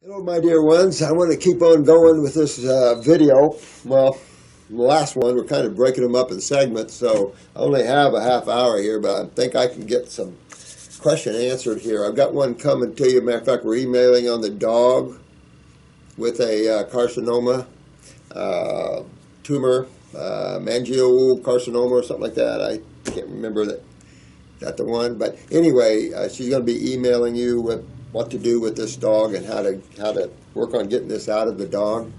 Hello, my dear ones. I want to keep on going with this video. Well, the last one, we're kind of breaking them up in segments, so I only have a half hour here, but I think I can get some question answered here. I've got one coming to you. Matter of fact, we're emailing on the dog with a carcinoma, tumor, mangiocarcinoma or something like that. I can't remember that the one, but anyway, she's going to be emailing you with what to do with this dog and how to work on getting this out of the dog.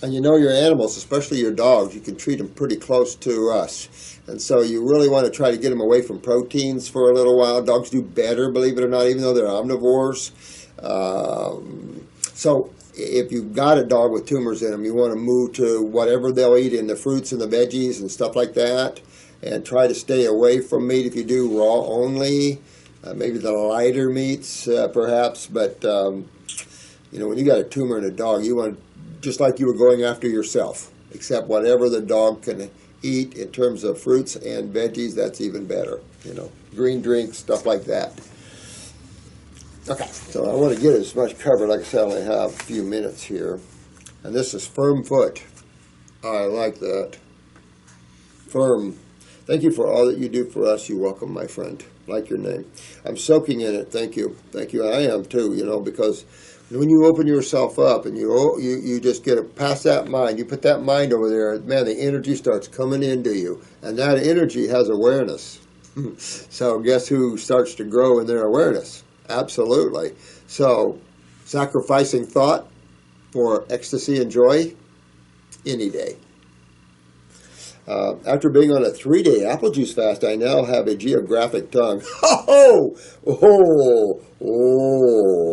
And you know your animals, especially your dogs, you can treat them pretty close to us. And so you really want to try to get them away from proteins for a little while. Dogs do better, believe it or not, even though they're omnivores. So if you've got a dog with tumors in them, you want to move to whatever they'll eat in the fruits and the veggies and stuff like that. And try to stay away from meat if you do raw only. Maybe the lighter meats, perhaps, but you know, when you got a tumor in a dog, you want, just like you were going after yourself, except whatever the dog can eat in terms of fruits and veggies, that's even better. You know, green drinks, stuff like that. Okay, so I want to get as much covered. Like I said, I only have a few minutes here, and this is Firmfoot. I like that. Firm. Thank you for all that you do for us. You're welcome, my friend. Like your name. I'm soaking in it. Thank you. Thank you. I am too, you know, because when you open yourself up and you just get it past that mind, you put that mind over there, man, the energy starts coming into you. And that energy has awareness. So guess who starts to grow in their awareness? Absolutely. So sacrificing thought for ecstasy and joy any day. After being on a 3-day apple juice fast, I now have a geographic tongue. Oh,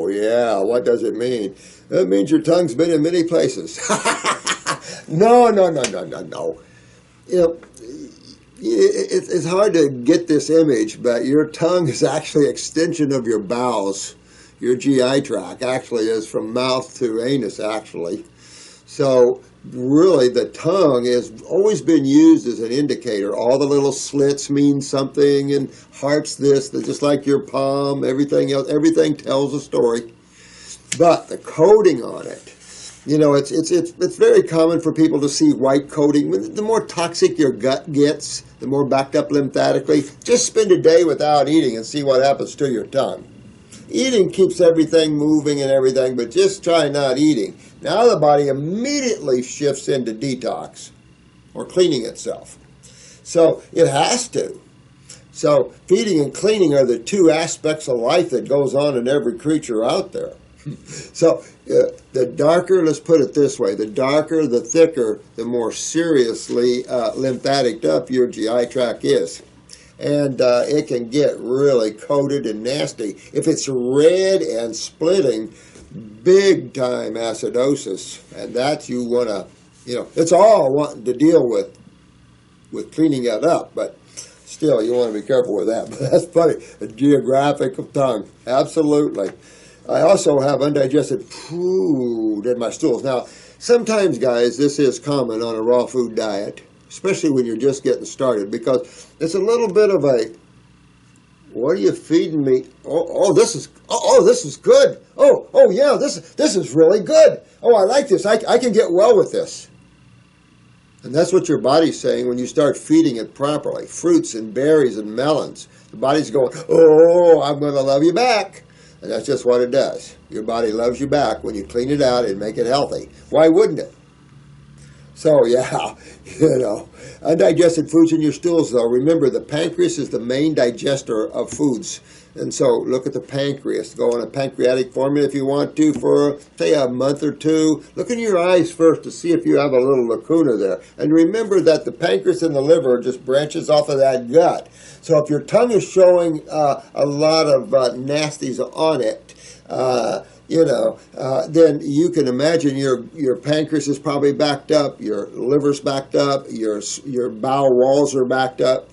yeah, what does it mean? It means your tongue's been in many places. No. You know, it's hard to get this image, but your tongue is actually an extension of your bowels. Your GI tract actually is from mouth to anus, actually. So really, the tongue has always been used as an indicator. All the little slits mean something, and hearts this, just like your palm, everything else, everything tells a story. But the coating on it, you know, it's very common for people to see white coating. The more toxic your gut gets, the more backed up lymphatically. Just spend a day without eating and see what happens to your tongue. Eating keeps everything moving and everything, but just try not eating. Now the body immediately shifts into detox or cleaning itself. So it has to. So feeding and cleaning are the two aspects of life that goes on in every creature out there. So the darker, let's put it this way, the darker, the thicker, the more seriously lymphatic up your GI tract is. And it can get really coated and nasty. If it's red and splitting, big time acidosis, and that you want to, you know, it's all wanting to deal with cleaning it up, but still you want to be careful with that. But that's funny, a geographic tongue, absolutely. I also have undigested food in my stools. Now, sometimes, guys, this is common on a raw food diet, especially when you're just getting started, because it's a little bit of a, what are you feeding me? This is good. Yeah, this is really good. Oh, I like this. I can get well with this. And that's what your body's saying when you start feeding it properly. Fruits and berries and melons. The body's going, oh, I'm going to love you back. And that's just what it does. Your body loves you back when you clean it out and make it healthy. Why wouldn't it? So, yeah, you know, undigested foods in your stools, though. Remember, the pancreas is the main digester of foods. And so look at the pancreas. Go on a pancreatic formula if you want to for, say, a month or two. Look in your eyes first to see if you have a little lacuna there. And remember that the pancreas and the liver just branches off of that gut. So if your tongue is showing a lot of nasties on it, you know, then you can imagine your pancreas is probably backed up, your liver's backed up, your bowel walls are backed up.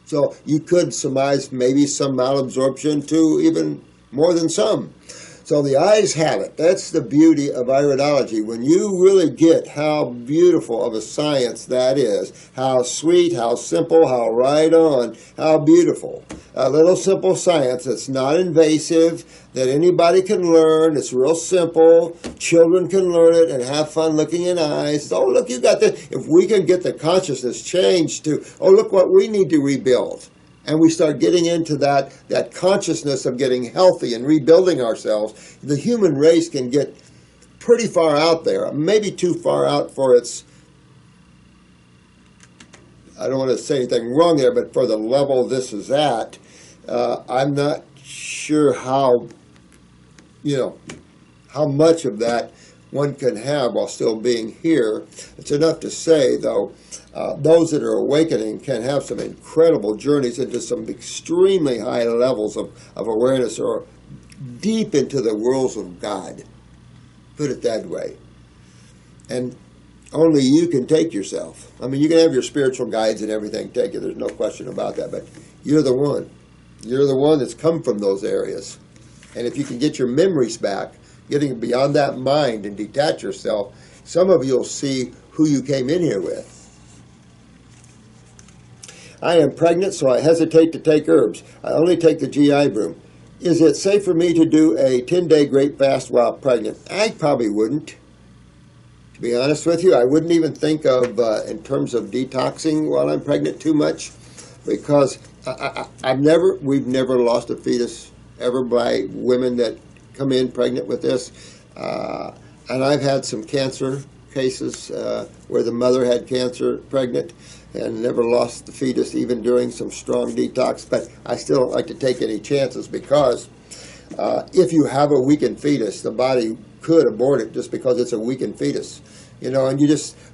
So you could surmise maybe some malabsorption to even more than some. So the eyes have it. That's the beauty of iridology. When you really get how beautiful of a science that is, how sweet, how simple, how right on, how beautiful. A little simple science that's not invasive, that anybody can learn. It's real simple. Children can learn it and have fun looking in eyes. Oh, look, you got this. If we can get the consciousness changed to, oh, look what we need to rebuild. And we start getting into that consciousness of getting healthy and rebuilding ourselves, the human race can get pretty far out there, maybe too far out for its, I don't want to say anything wrong there, but for the level this is at, I'm not sure how much of that one can have while still being here. It's enough to say, though, those that are awakening can have some incredible journeys into some extremely high levels of awareness, or deep into the worlds of God. Put it that way. And only you can take yourself. I mean, you can have your spiritual guides and everything take you. There's no question about that. But you're the one. You're the one that's come from those areas. And if you can get your memories back, getting beyond that mind and detach yourself, some of you will see who you came in here with. I am pregnant, so I hesitate to take herbs. I only take the GI Broom. Is it safe for me to do a 10-day grape fast while pregnant? I probably wouldn't. To be honest with you, I wouldn't even think of, in terms of detoxing while I'm pregnant too much, because we've never lost a fetus ever by women that come in pregnant with this. And I've had some cancer cases where the mother had cancer pregnant and never lost the fetus even during some strong detox. But I still don't like to take any chances, because if you have a weakened fetus, the body could abort it just because it's a weakened fetus. And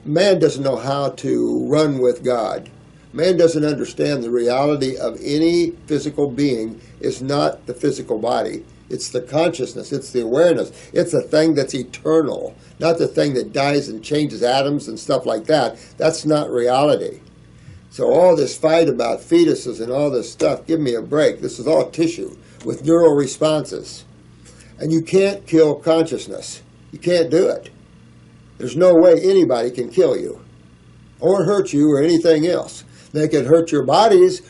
man doesn't know how to run with God. Man doesn't understand the reality of any physical being is not the physical body. It's the consciousness. It's the awareness. It's the thing that's eternal, not the thing that dies and changes atoms and stuff like that. That's not reality. So all this fight about fetuses and all this stuff, give me a break. This is all tissue with neural responses. And you can't kill consciousness. You can't do it. There's no way anybody can kill you or hurt you or anything else. They can hurt your bodies,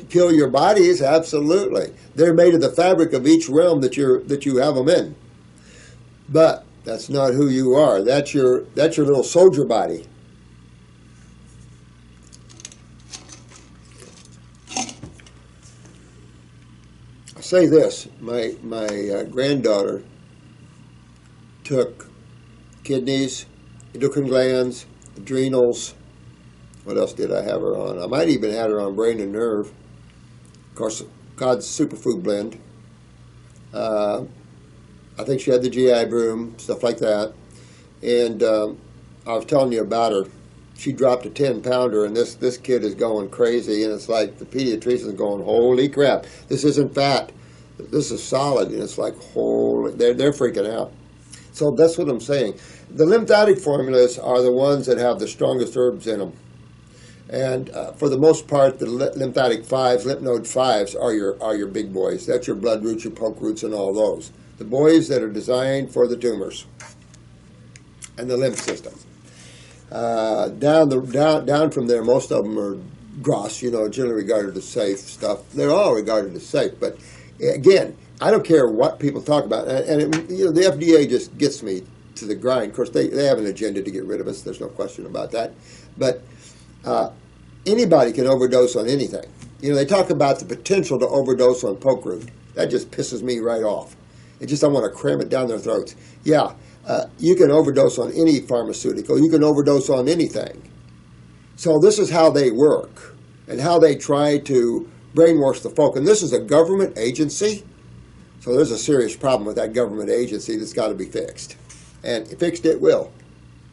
kill your bodies, absolutely. They're made of the fabric of each realm that you have them in. But that's not who you are. That's your little soldier body. I'll say this: my granddaughter took kidneys, endocrine glands, adrenals. What else did I have her on? I might even have her on brain and nerve. Of course, God's superfood blend. I think she had the GI Broom, stuff like that. And I was telling you about her. She dropped a 10-pounder, and this kid is going crazy. And it's like the pediatrician's going, holy crap, this isn't fat. This is solid. And it's like, holy, they're freaking out. So that's what I'm saying. The lymphatic formulas are the ones that have the strongest herbs in them. And for the most part, the lymphatic 5s, lymph node 5s are your big boys. That's your blood roots, your poke roots, and all those. The boys that are designed for the tumors and the lymph system. Down from there, most of them are gross, generally regarded as safe stuff. They're all regarded as safe. But again, I don't care what people talk about. And the FDA just gets me to the grind. Of course, they have an agenda to get rid of us. There's no question about that. But anybody can overdose on anything. They talk about the potential to overdose on poke root. That just pisses me right off. I want to cram it down their throats. Yeah, you can overdose on any pharmaceutical. You can overdose on anything. So this is how they work and how they try to brainwash the folk. And this is a government agency. So there's a serious problem with that government agency that's got to be fixed. And fixed it will.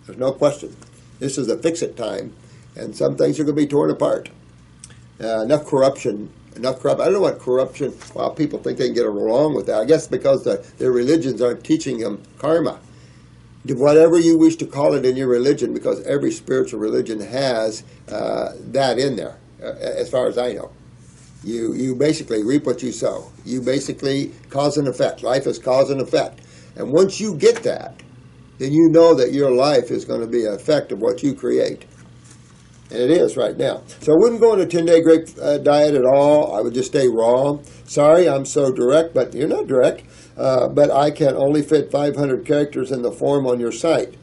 There's no question. This is a fix-it time. And some things are going to be torn apart. Enough corruption. I don't know what corruption, well, people think they can get along with that. I guess because their religions aren't teaching them karma. Do whatever you wish to call it in your religion, because every spiritual religion has that in there, as far as I know. You basically reap what you sow. You basically cause and effect. Life is cause and effect. And once you get that, then you know that your life is going to be an effect of what you create. And it is right now. So I wouldn't go on a 10-day grape diet at all. I would just stay raw. Sorry, I'm so direct, but you're not direct. But I can only fit 500 characters in the form on your site.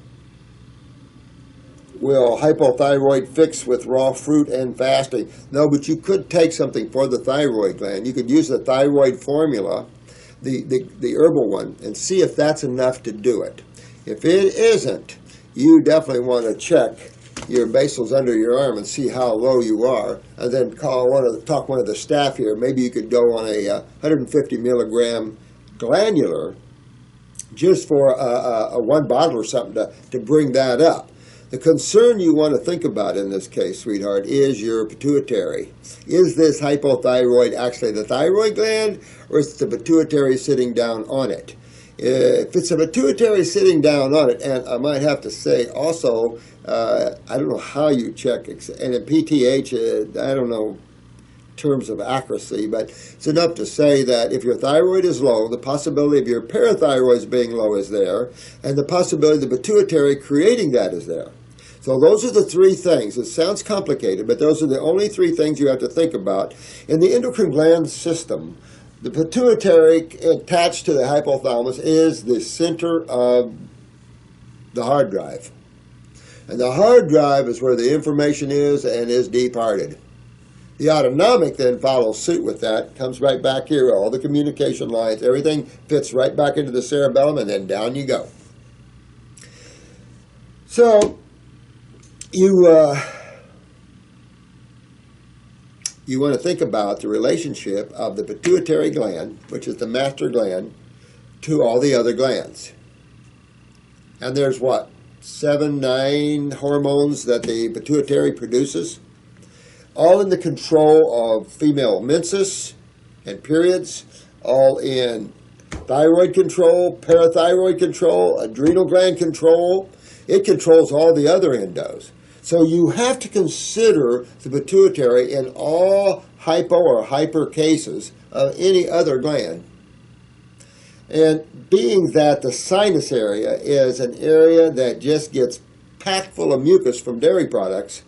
Will hypothyroid fix with raw fruit and fasting? No, but you could take something for the thyroid gland. You could use the thyroid formula, the herbal one, and see if that's enough to do it. If it isn't, you definitely want to check your basals under your arm and see how low you are, and then talk one of the staff here. Maybe you could go on a 150 milligram granular just for a one bottle or something to bring that up. The concern you want to think about in this case, sweetheart, is your pituitary. Is this hypothyroid actually the thyroid gland, or is it the pituitary sitting down on it? If it's a pituitary sitting down on it, and I might have to say also, I don't know how you check, and in PTH, I don't know terms of accuracy, but it's enough to say that if your thyroid is low, the possibility of your parathyroids being low is there, and the possibility of the pituitary creating that is there. So those are the three things. It sounds complicated, but those are the only three things you have to think about. In the endocrine gland system, the pituitary attached to the hypothalamus is the center of the hard drive. And the hard drive is where the information is and is departed. The autonomic then follows suit with that, comes right back here, all the communication lines, everything fits right back into the cerebellum, and then down you go. So, you want to think about the relationship of the pituitary gland, which is the master gland, to all the other glands. And there's what, 7, 9 hormones that the pituitary produces, all in the control of female menses and periods, all in thyroid control, parathyroid control, adrenal gland control. It controls all the other endos. So you have to consider the pituitary in all hypo or hyper cases of any other gland. And being that the sinus area is an area that just gets packed full of mucus from dairy products,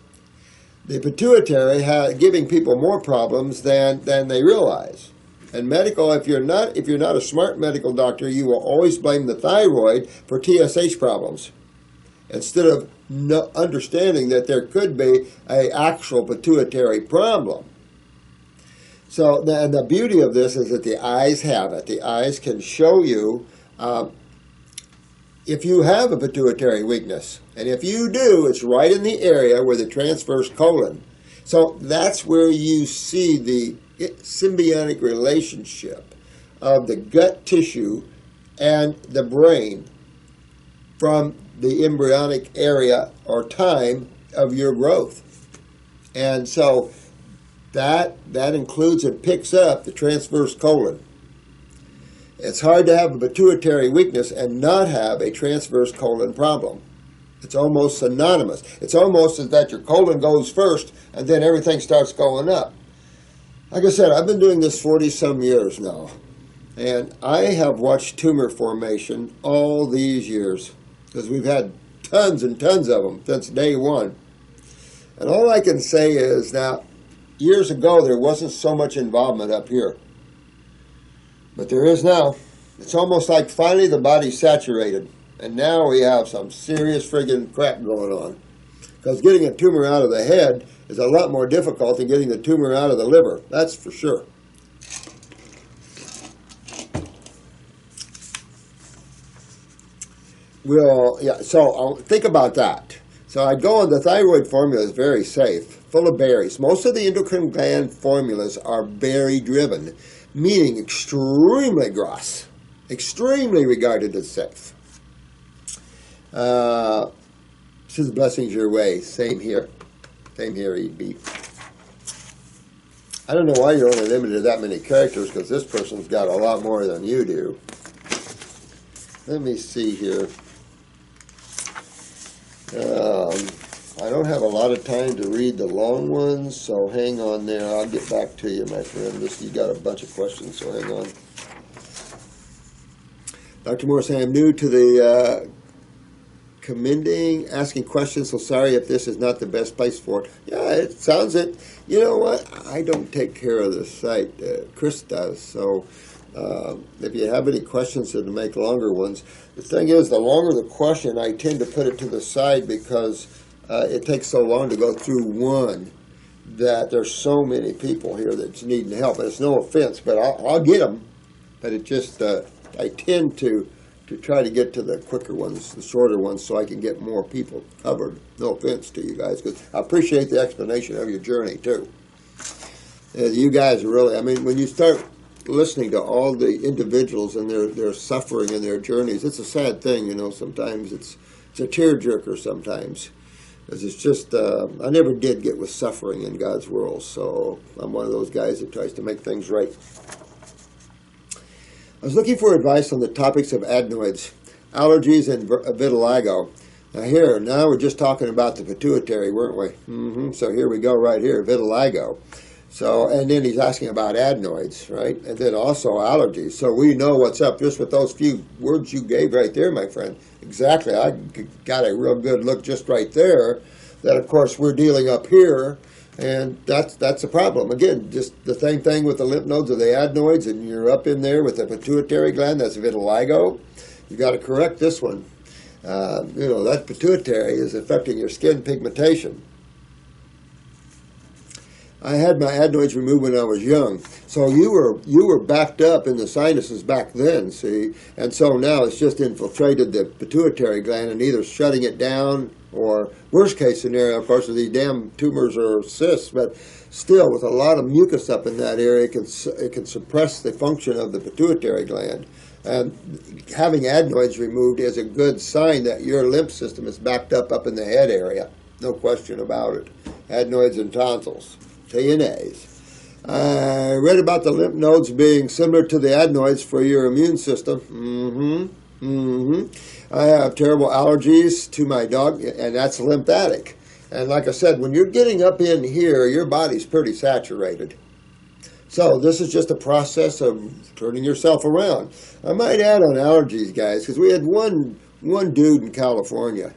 the pituitary giving people more problems than they realize. And medical, if you're not a smart medical doctor, you will always blame the thyroid for TSH problems, instead of understanding that there could be an actual pituitary problem. So, and the beauty of this is that the eyes have it. The eyes can show you if you have a pituitary weakness. And if you do, it's right in the area where the transverse colon. So that's where you see the symbiotic relationship of the gut tissue and the brain from the embryonic area or time of your growth. And so that includes and picks up the transverse colon. It's hard to have a pituitary weakness and not have a transverse colon problem. It's almost synonymous. It's almost as that your colon goes first and then everything starts going up. Like I said, I've been doing this 40-some years now, and I have watched tumor formation all these years, because we've had tons and tons of them since day one. And all I can say is, now, years ago there wasn't so much involvement up here, but there is now. It's almost like finally the body's saturated, and now we have some serious friggin' crap going on. Because getting a tumor out of the head is a lot more difficult than getting the tumor out of the liver, that's for sure. So think about that. So I go on, the thyroid formula is very safe, full of berries. Most of the endocrine gland formulas are berry-driven, meaning extremely gross, extremely regarded as safe. Says blessings your way. Same here. Same here, eat beef. I don't know why you're only limited to that many characters, because this person's got a lot more than you do. Let me see here. I don't have a lot of time to read the long ones, so hang on there. I'll get back to you, my friend. You got a bunch of questions, so hang on. Dr. Morris, I am new to the asking questions, so sorry if this is not the best place for it. Yeah, it sounds it. You know what? I don't take care of the site. Chris does. So if you have any questions to make longer ones, the thing is, the longer the question, I tend to put it to the side because it takes so long to go through one that there's so many people here that's needing help. And it's no offense, but I'll get them. But it just, I tend to try to get to the quicker ones, the shorter ones, so I can get more people covered. No offense to you guys, because I appreciate the explanation of your journey, too. You guys are really, I mean, when you start listening to all the individuals and their suffering and their journeys, it's a sad thing, you know. Sometimes it's a tearjerker sometimes. Because it's just, I never did get with suffering in God's world, so I'm one of those guys that tries to make things right. I was looking for advice on the topics of adenoids, allergies, and vitiligo. Now we're just talking about the pituitary, weren't we? So here we go right here, vitiligo. So, and then he's asking about adenoids, right? And then also allergies. So we know what's up just with those few words you gave right there, my friend. Exactly. I got a real good look just right there that, of course, we're dealing up here. And that's a problem. Again, just the same thing with the lymph nodes of the adenoids, and you're up in there with the pituitary gland, that's vitiligo. You got to correct this one. That pituitary is affecting your skin pigmentation. I had my adenoids removed when I was young. So you were backed up in the sinuses back then, see? And so now it's just infiltrated the pituitary gland and either shutting it down or, worst case scenario, of course, these damn tumors or cysts, but still, with a lot of mucus up in that area, it can suppress the function of the pituitary gland. And having adenoids removed is a good sign that your lymph system is backed up in the head area. No question about it. Adenoids and tonsils. TNAs. I read about the lymph nodes being similar to the adenoids for your immune system. I have terrible allergies to my dog, and that's lymphatic. And like I said, when you're getting up in here, your body's pretty saturated. So this is just a process of turning yourself around. I might add on allergies, guys, because we had one dude in California.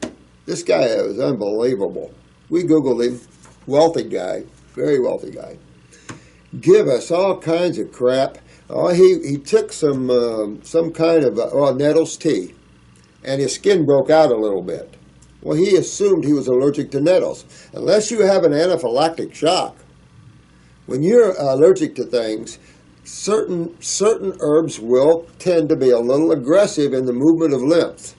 This guy was unbelievable. We Googled him. Wealthy guy. Very wealthy guy. Give us all kinds of crap. He took some kind of nettles tea, and his skin broke out a little bit. Well, he assumed he was allergic to nettles. Unless you have an anaphylactic shock, when you're allergic to things, certain herbs will tend to be a little aggressive in the movement of lymph.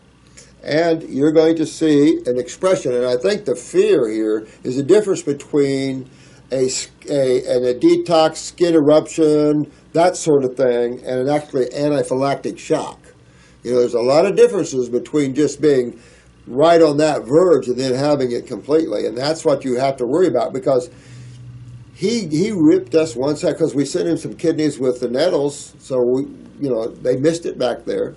And you're going to see an expression. And I think the fear here is the difference between a detox, skin eruption, that sort of thing, and an actually anaphylactic shock. You know, there's a lot of differences between just being right on that verge and then having it completely. And that's what you have to worry about, because he ripped us one side because we sent him some kidneys with the nettles, so they missed it back there.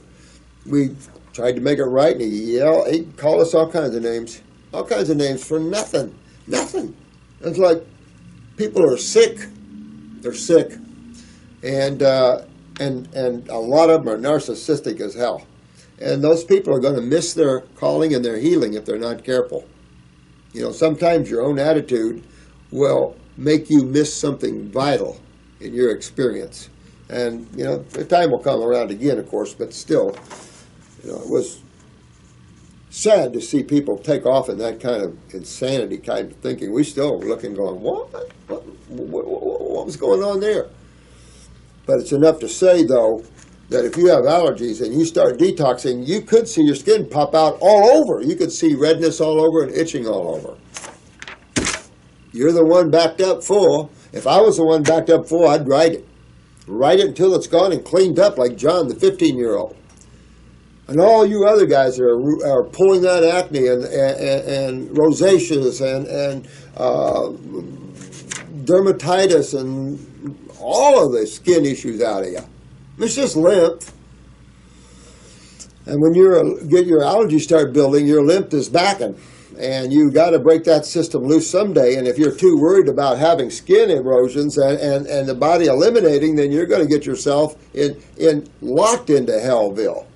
We tried to make it right, and he called us all kinds of names for nothing. It's like people are sick. They're sick, and a lot of them are narcissistic as hell. And those people are going to miss their calling and their healing if they're not careful. You know, sometimes your own attitude will make you miss something vital in your experience. And, the time will come around again, of course, but still, it was sad to see people take off in that kind of insanity kind of thinking. We still were looking going, what was going on there? But it's enough to say, though, that if you have allergies and you start detoxing, you could see your skin pop out all over. You could see redness all over and itching all over. You're the one backed up full. If I was the one backed up full, I'd ride it. Ride it until it's gone and cleaned up like John, the 15-year-old. And all you other guys that are pulling that acne and rosaceous and dermatitis and all of the skin issues out of you. It's just lymph. And when you get your allergies start building, your lymph is backing. And you got to break that system loose someday. And if you're too worried about having skin erosions and the body eliminating, then you're going to get yourself locked into Hellville.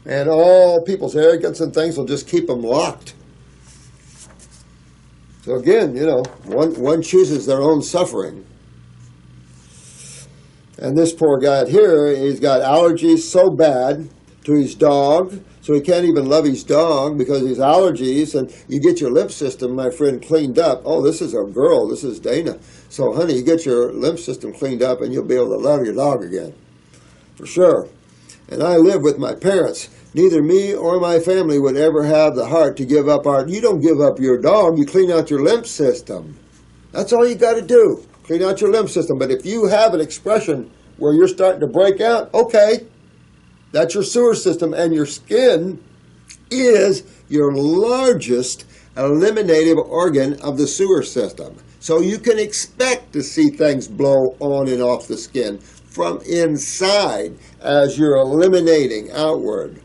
And all people's arrogance and things will just keep them locked. So again, one chooses their own suffering. And this poor guy here, he's got allergies so bad to his dog, so he can't even love his dog because of his allergies. And you get your lymph system, my friend, cleaned up. Oh, this is a girl. This is Dana. So, honey, you get your lymph system cleaned up and you'll be able to love your dog again. For sure. And I live with my parents. Neither me or my family would ever have the heart to give up our... You don't give up your dog. You clean out your lymph system. That's all you got to do. Clean out your lymph system. But if you have an expression where you're starting to break out, okay, that's your sewer system, and your skin is your largest eliminative organ of the sewer system. So you can expect to see things blow on and off the skin from inside as you're eliminating outward.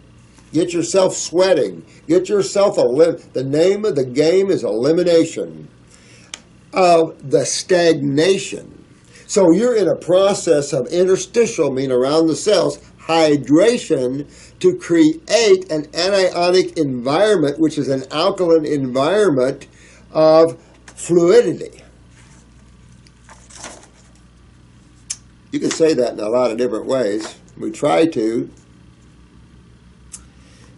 Get yourself sweating. Get yourself the name of the game is elimination of the stagnation. So you're in a process of interstitial, meaning around the cells, hydration to create an anionic environment, which is an alkaline environment of fluidity. You can say that in a lot of different ways. We try to.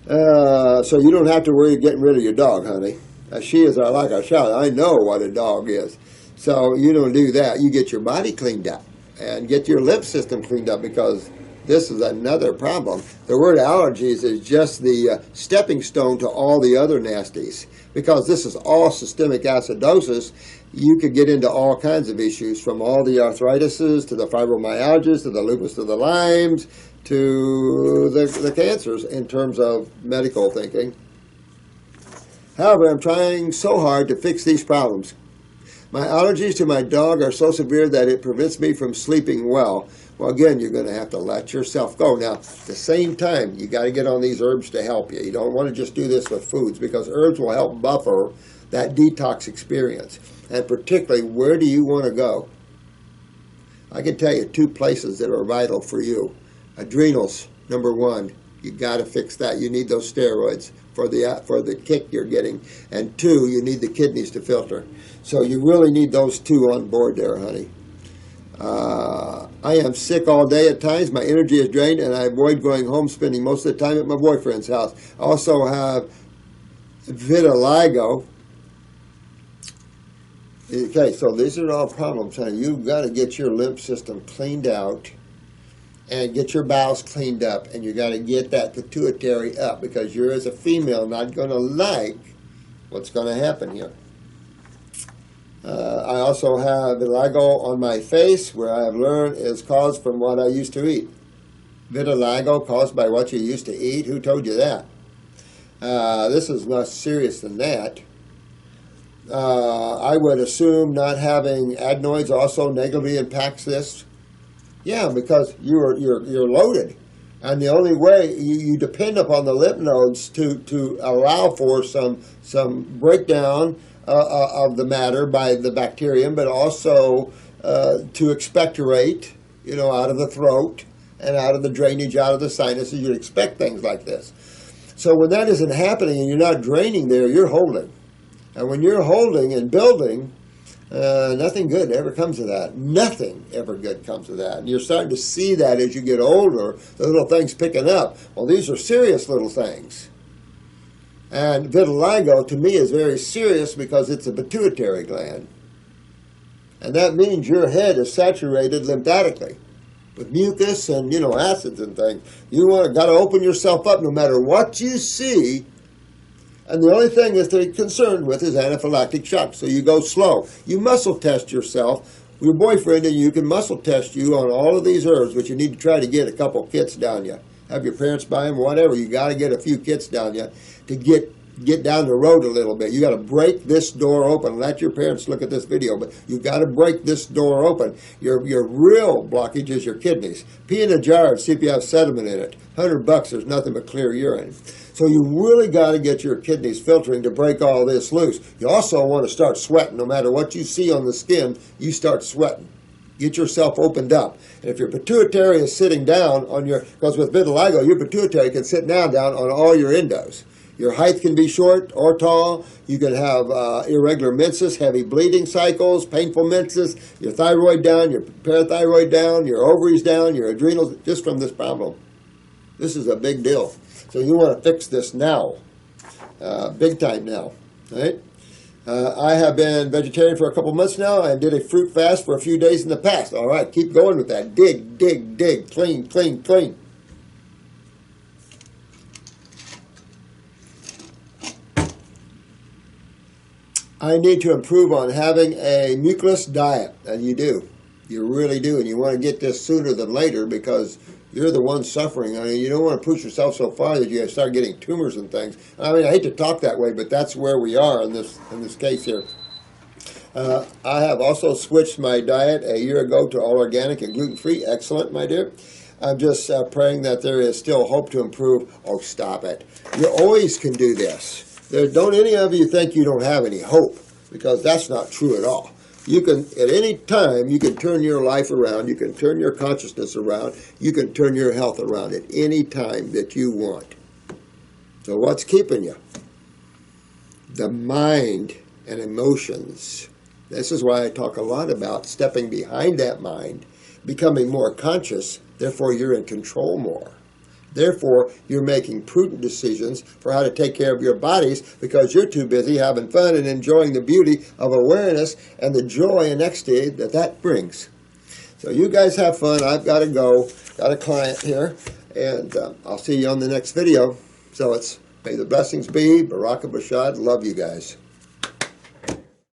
So you don't have to worry getting rid of your dog, honey. She is like a child. I know what a dog is. So you don't do that. You get your body cleaned up and get your lymph system cleaned up, because this is another problem. The word allergies is just the stepping stone to all the other nasties. Because this is all systemic acidosis, you could get into all kinds of issues, from all the arthritises to the fibromyalgias to the lupus to the Lymes to the cancers in terms of medical thinking. However, I'm trying so hard to fix these problems. My allergies to my dog are so severe that it prevents me from sleeping well. Well, again, you're going to have to let yourself go. Now, at the same time, you got to get on these herbs to help you. You don't want to just do this with foods, because herbs will help buffer that detox experience. And particularly, where do you want to go? I can tell you 2 places that are vital for you. Adrenals, number 1. You got to fix that. You need those steroids for the kick you're getting. And 2, you need the kidneys to filter. So you really need those 2 on board there, honey. I am sick all day at times. My energy is drained, and I avoid going home, spending most of the time at my boyfriend's house. I also have vitiligo. Okay, so these are all problems, honey. You've got to get your lymph system cleaned out and get your bowels cleaned up, and you got to get that pituitary up, because you're, as a female, not going to like what's going to happen here. I also have vitiligo on my face, where I have learned is caused from what I used to eat. Vitiligo caused by what you used to eat? Who told you that? This is less serious than that. I would assume not having adenoids also negatively impacts this. Yeah, because you're loaded. And the only way you depend upon the lymph nodes to allow for some breakdown of the matter by the bacterium, but also to expectorate, out of the throat and out of the drainage, out of the sinuses. You'd expect things like this. So when that isn't happening and you're not draining there, you're holding. And when you're holding and building, nothing good ever comes of that. Nothing ever good comes of that. And you're starting to see that as you get older, the little things picking up. Well, these are serious little things. And vitiligo, to me, is very serious because it's a pituitary gland. And that means your head is saturated lymphatically with mucus and, acids and things. You got to open yourself up no matter what you see. And the only thing that they're concerned with is anaphylactic shock. So you go slow. You muscle test yourself. Your boyfriend and you can muscle test you on all of these herbs, but you need to try to get a couple kits down you. Have your parents buy them, whatever. You got to get a few kits down you to get down the road a little bit. You got to break this door open. Let your parents look at this video, but you got to break this door open. Your real blockage is your kidneys. Pee in a jar and see if you have sediment in it. $100, there's nothing but clear urine. So you really got to get your kidneys filtering to break all this loose. You also want to start sweating. No matter what you see on the skin, you start sweating. Get yourself opened up. And if your pituitary is sitting down on your, because with vitiligo, your pituitary can sit down on all your endos. Your height can be short or tall. You can have irregular menses, heavy bleeding cycles, painful menses, your thyroid down, your parathyroid down, your ovaries down, your adrenals, just from this problem. This is a big deal. So you want to fix this now, big time now, right? I have been vegetarian for a couple months now. I did a fruit fast for a few days in the past. All right, keep going with that. Dig, dig, dig, clean, clean, clean. I need to improve on having a mucousless diet, and you do. You really do, and you want to get this sooner than later because you're the one suffering. I mean, you don't want to push yourself so far that you start getting tumors and things. I mean, I hate to talk that way, but that's where we are in this case here. I have also switched my diet a year ago to all organic and gluten-free. Excellent, my dear. I'm just praying that there is still hope to improve. Oh, stop it. You always can do this. Don't any of you think you don't have any hope, because that's not true at all. You can, at any time, you can turn your life around, you can turn your consciousness around, you can turn your health around at any time that you want. So what's keeping you? The mind and emotions. This is why I talk a lot about stepping behind that mind, becoming more conscious, therefore you're in control more. Therefore, you're making prudent decisions for how to take care of your bodies because you're too busy having fun and enjoying the beauty of awareness and the joy and ecstasy that brings. So you guys have fun. I've got to go. Got a client here, and I'll see you on the next video. So it's may the blessings be. Baraka Bashad. Love you guys.